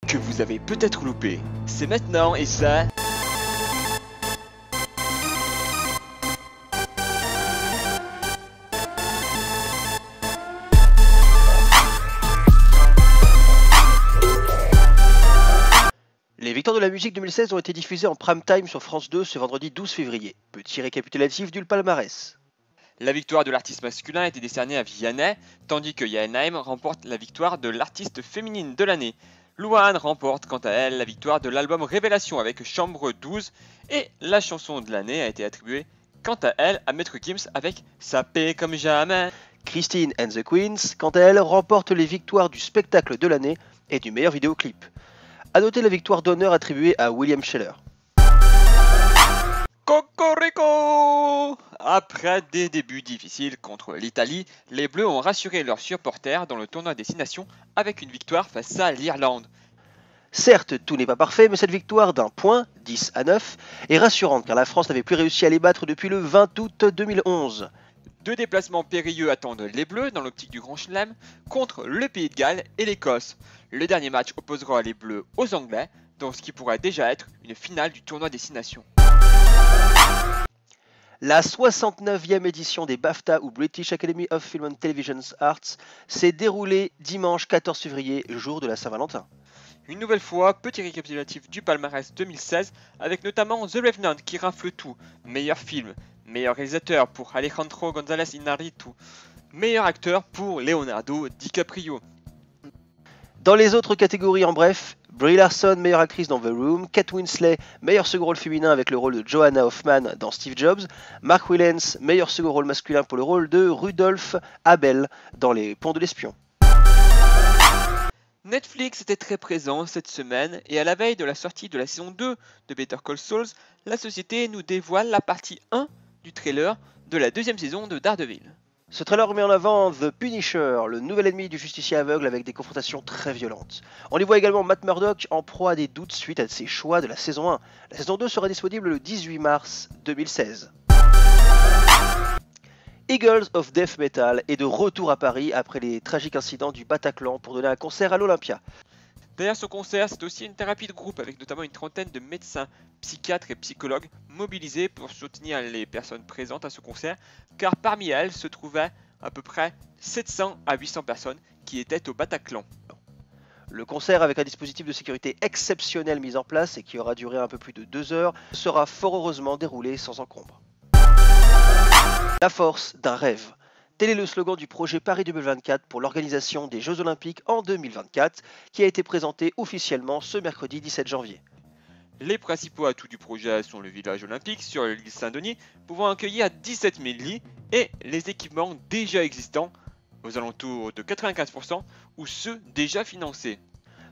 que vous avez peut-être loupé. C'est maintenant et ça... Les victoires de la musique 2016 ont été diffusées en prime time sur France 2 ce vendredi 12 février. Petit récapitulatif du palmarès. La victoire de l'artiste masculin a été décernée à Vianney, tandis que Yaenheim remporte la victoire de l'artiste féminine de l'année. Louane remporte quant à elle la victoire de l'album Révélation avec Chambre 12 et la chanson de l'année a été attribuée quant à elle à Maître Gims avec Sa paix comme jamais. Christine and the Queens, quant à elle, remporte les victoires du spectacle de l'année et du meilleur vidéoclip. A noter la victoire d'honneur attribuée à William Scheller. Cocorico! Après des débuts difficiles contre l'Italie, les Bleus ont rassuré leurs supporters dans le tournoi Destination avec une victoire face à l'Irlande. Certes, tout n'est pas parfait, mais cette victoire d'un point, 10-9, est rassurante car la France n'avait plus réussi à les battre depuis le 20 août 2011. Deux déplacements périlleux attendent les Bleus dans l'optique du Grand Chelem contre le Pays de Galles et l'Écosse. Le dernier match opposera les Bleus aux Anglais dans ce qui pourrait déjà être une finale du tournoi Destination. La 69e édition des BAFTA ou British Academy of Film and Television Arts s'est déroulée dimanche 14 février, jour de la Saint-Valentin. Une nouvelle fois, petit récapitulatif du palmarès 2016 avec notamment The Revenant qui rafle tout. Meilleur film, meilleur réalisateur pour Alejandro González Iñárritu, meilleur acteur pour Leonardo DiCaprio. Dans les autres catégories en bref, Brie Larson, meilleure actrice dans The Room, Kate Winslet, meilleur second rôle féminin avec le rôle de Joanna Hoffman dans Steve Jobs, Mark Rylance, meilleur second rôle masculin pour le rôle de Rudolph Abel dans Les Ponts de l'Espion. Netflix était très présent cette semaine et à la veille de la sortie de la saison 2 de Better Call Saul, la société nous dévoile la partie 1 du trailer de la deuxième saison de Daredevil. Ce trailer met en avant The Punisher, le nouvel ennemi du justicier aveugle avec des confrontations très violentes. On y voit également Matt Murdock en proie à des doutes suite à ses choix de la saison 1. La saison 2 sera disponible le 18 mars 2016. Eagles of Death Metal est de retour à Paris après les tragiques incidents du Bataclan pour donner un concert à l'Olympia. Derrière ce concert, c'est aussi une thérapie de groupe avec notamment une trentaine de médecins, psychiatres et psychologues mobilisés pour soutenir les personnes présentes à ce concert, car parmi elles se trouvaient à peu près 700 à 800 personnes qui étaient au Bataclan. Le concert, avec un dispositif de sécurité exceptionnel mis en place et qui aura duré un peu plus de 2 heures, sera fort heureusement déroulé sans encombre. La force d'un rêve. Tel est le slogan du projet Paris 2024 pour l'organisation des Jeux Olympiques en 2024 qui a été présenté officiellement ce mercredi 17 janvier. Les principaux atouts du projet sont le village olympique sur l'île Saint-Denis pouvant accueillir 17 000 lits et les équipements déjà existants aux alentours de 95% ou ceux déjà financés.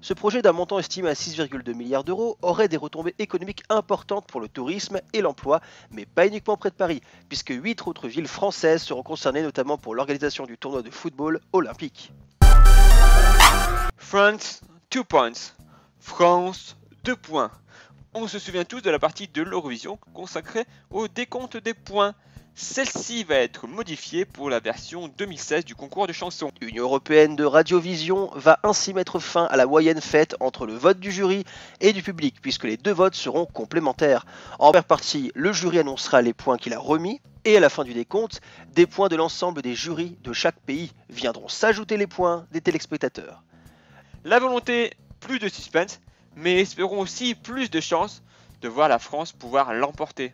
Ce projet d'un montant estimé à 6,2 milliards d'euros aurait des retombées économiques importantes pour le tourisme et l'emploi, mais pas uniquement près de Paris, puisque 8 autres villes françaises seront concernées notamment pour l'organisation du tournoi de football olympique. France, 2 points. France, 2 points. On se souvient tous de la partie de l'Eurovision consacrée au décompte des points. Celle-ci va être modifiée pour la version 2016 du concours de chansons. L'Union européenne de radiovision va ainsi mettre fin à la moyenne faite entre le vote du jury et du public, puisque les deux votes seront complémentaires. En première partie, le jury annoncera les points qu'il a remis, et à la fin du décompte, des points de l'ensemble des jurys de chaque pays viendront s'ajouter les points des téléspectateurs. La volonté, plus de suspense, mais espérons aussi plus de chances de voir la France pouvoir l'emporter.